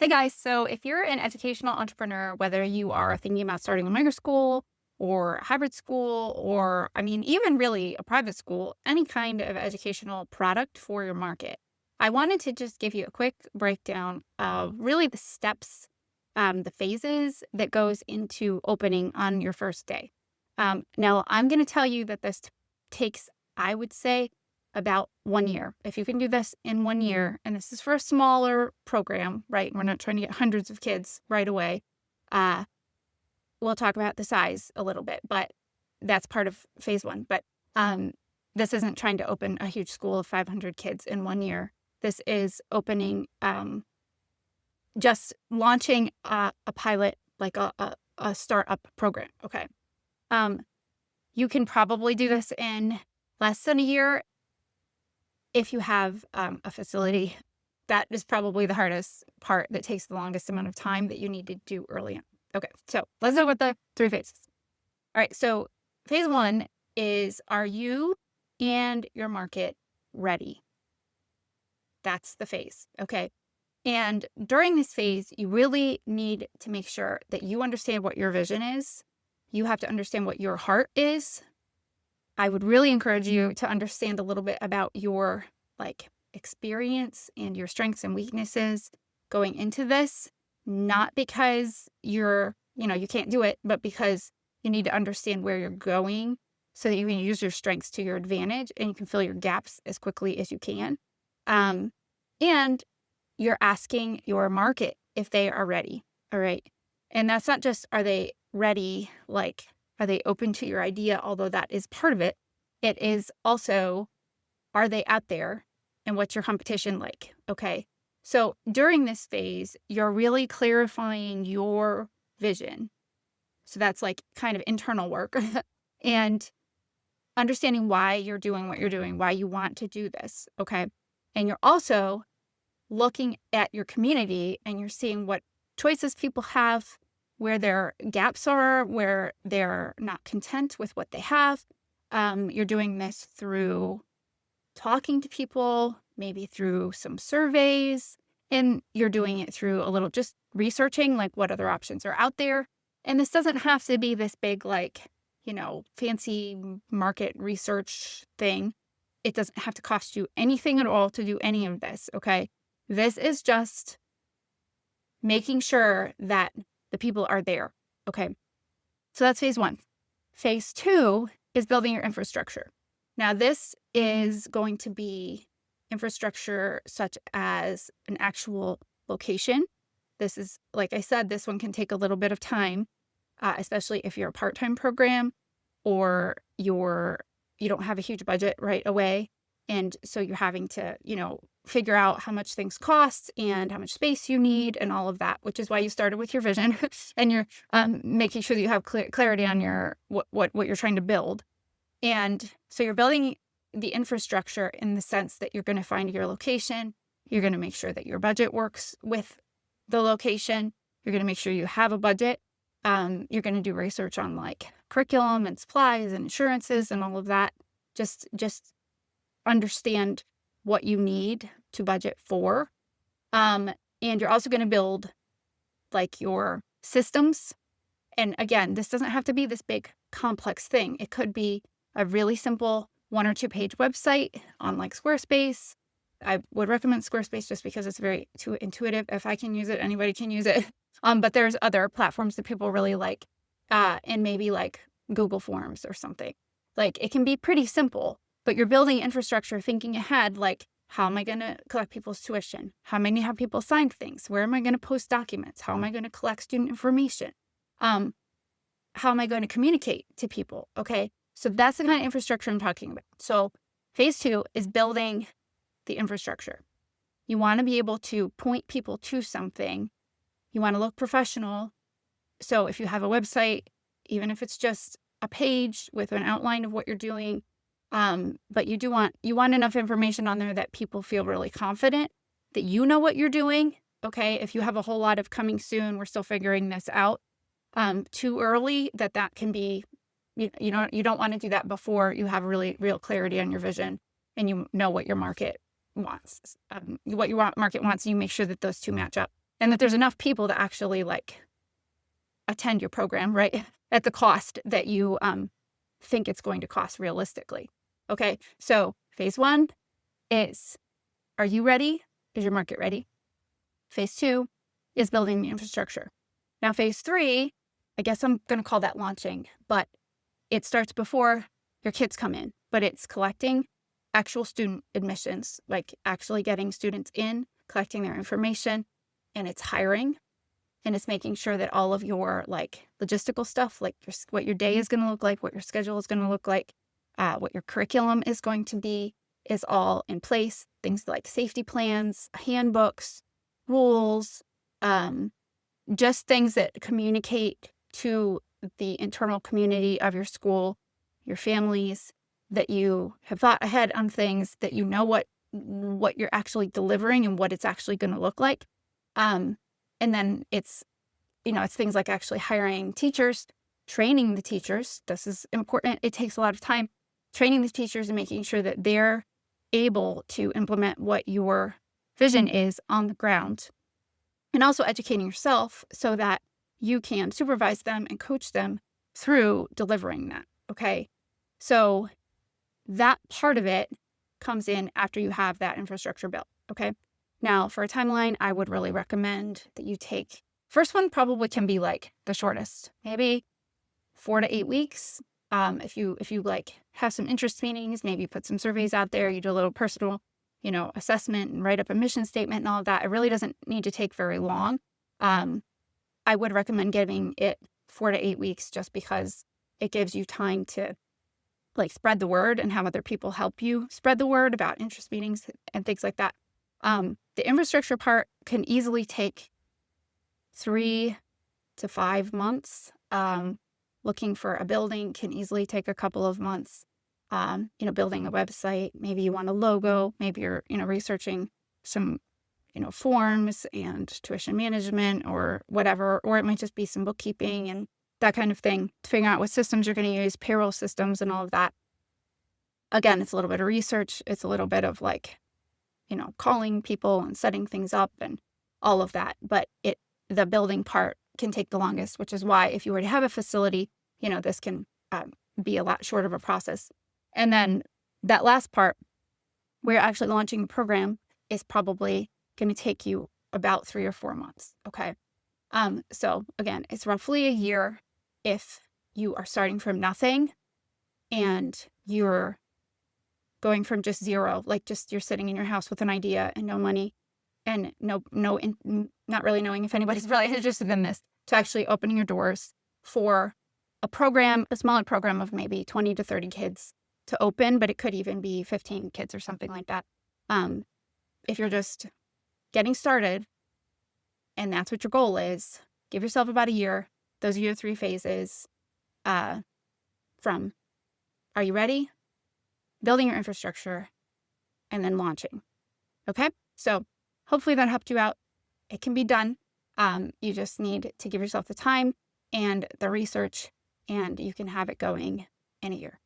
Hey guys, so if you're an educational entrepreneur, whether you are thinking about starting a micro school or a hybrid school, or even really a private school, any kind of educational product for your market, I wanted to just give you a quick breakdown of really the steps, the phases that goes into opening on your first day. Now, I'm going to tell you that this takes, I would say, about 1 year. If you can do this in 1 year, and this is for a smaller program, right? We're not trying to get hundreds of kids right away. Uh, we'll talk about the size a little bit, but that's part of phase one. But this isn't trying to open a huge school of 500 kids in 1 year. This is opening, just launching a pilot, like a startup program. Okay. You can probably do this in less than a year if you have a facility. That is probably the hardest part that takes the longest amount of time that you need to do early on. Okay, so let's go with the 3 phases. All right, so phase one is, are you and your market ready? That's the phase, okay? And during this phase, you really need to make sure that you understand what your vision is. You have to understand what your heart is. I would really encourage you to understand a little bit about your experience and your strengths and weaknesses going into this, not because you can't do it, but because you need to understand where you're going so that you can use your strengths to your advantage and you can fill your gaps as quickly as you can. And you're asking your market if they are ready. All right. And that's not just, are they ready? Are they open to your idea? Although that is part of it. It is also, are they out there and what's your competition like? Okay. So during this phase, you're really clarifying your vision. So that's kind of internal work and understanding why you're doing what you're doing, why you want to do this. Okay. And you're also looking at your community and you're seeing what choices people have, where their gaps are, where they're not content with what they have. You're doing this through talking to people, maybe through some surveys, and you're doing it through a little just researching what other options are out there. And this doesn't have to be this big, fancy market research thing. It doesn't have to cost you anything at all to do any of this, okay? This is just making sure that the people are there, okay? So that's phase one. Phase two is building your infrastructure. Now, this is going to be infrastructure such as an actual location. This is, like I said, this one can take a little bit of time, especially if you're a part-time program or you don't have a huge budget right away. And so you're having to, figure out how much things cost and how much space you need and all of that, which is why you started with your vision and you're making sure that you have clarity on your what you're trying to build. And so you're building the infrastructure in the sense that you're going to find your location. You're going to make sure that your budget works with the location. You're going to make sure you have a budget. You're going to do research on curriculum and supplies and insurances and all of that. Just understand what you need to budget for. And you're also going to build your systems. And again, this doesn't have to be this big complex thing. It could be a really simple 1 or 2 page website on Squarespace. I would recommend Squarespace just because it's very too intuitive. If I can use it, anybody can use it. But there's other platforms that people really like, and maybe Google Forms or something. It can be pretty simple, but you're building infrastructure thinking ahead, how am I going to collect people's tuition? How am I going to have people sign things? Where am I going to post documents? How am I going to collect student information? How am I going to communicate to people? Okay. So that's the kind of infrastructure I'm talking about. So phase two is building the infrastructure. You want to be able to point people to something. You want to look professional. So if you have a website, even if it's just a page with an outline of what you're doing, but you want enough information on there that people feel really confident that you know what you're doing. Okay. If you have a whole lot of coming soon, we're still figuring this out. Too early, that can be, you don't want to do that before you have really real clarity on your vision and you know what your market wants, and you make sure that those two match up. and that there's enough people to actually like attend your program, right? At the cost that you think it's going to cost realistically. Okay, so phase 1 is, are you ready? Is your market ready? Phase 2 is building the infrastructure. Now, phase 3, I guess I'm going to call that launching, but it starts before your kids come in, but it's collecting actual student admissions, like actually getting students in, collecting their information, and it's hiring, and it's making sure that all of your like logistical stuff, like what your day is going to look like, what your schedule is going to look like, what your curriculum is going to be, is all in place. Things like safety plans, handbooks, rules, just things that communicate to the internal community of your school, your families, that you have thought ahead on things, that you know what you're actually delivering and what it's actually going to look like. And then it's things like actually hiring teachers, training the teachers. This is important. It takes a lot of time. Training the teachers and making sure that they're able to implement what your vision is on the ground. And also educating yourself so that you can supervise them and coach them through delivering that. Okay. So that part of it comes in after you have that infrastructure built. Okay. Now, for a timeline, I would really recommend that you take, first one probably can be like the shortest, maybe 4 to 8 weeks. If you like have some interest meetings, maybe put some surveys out there, you do a little personal, assessment and write up a mission statement and all of that. It really doesn't need to take very long. I would recommend giving it 4 to 8 weeks just because it gives you time to like spread the word and have other people help you spread the word about interest meetings and things like that. The infrastructure part can easily take 3 to 5 months. Looking for a building can easily take a couple of months. Building a website, maybe you want a logo, maybe you're, researching some, forms and tuition management or whatever, or it might just be some bookkeeping and that kind of thing, to figure out what systems you're going to use, payroll systems and all of that. Again, it's a little bit of research. It's a little bit of like, calling people and setting things up and all of that. But the building part can take the longest, which is why if you already have a facility, this can be a lot shorter of a process. And then that last part, where you're actually launching a program, is probably going to take you about 3 or 4 months. Okay. So again, it's roughly a year if you are starting from nothing and you're going from just zero, like just you're sitting in your house with an idea and no money and not really knowing if anybody's really interested in this, to actually opening your doors for a program, a smaller program of maybe 20 to 30 kids to open, but it could even be 15 kids or something like that. If you're just getting started and that's what your goal is, give yourself about a year. Those are your 3 phases from are you ready, building your infrastructure, and then launching. Okay? So hopefully that helped you out. It can be done. You just need to give yourself the time and the research, and you can have it going in a year.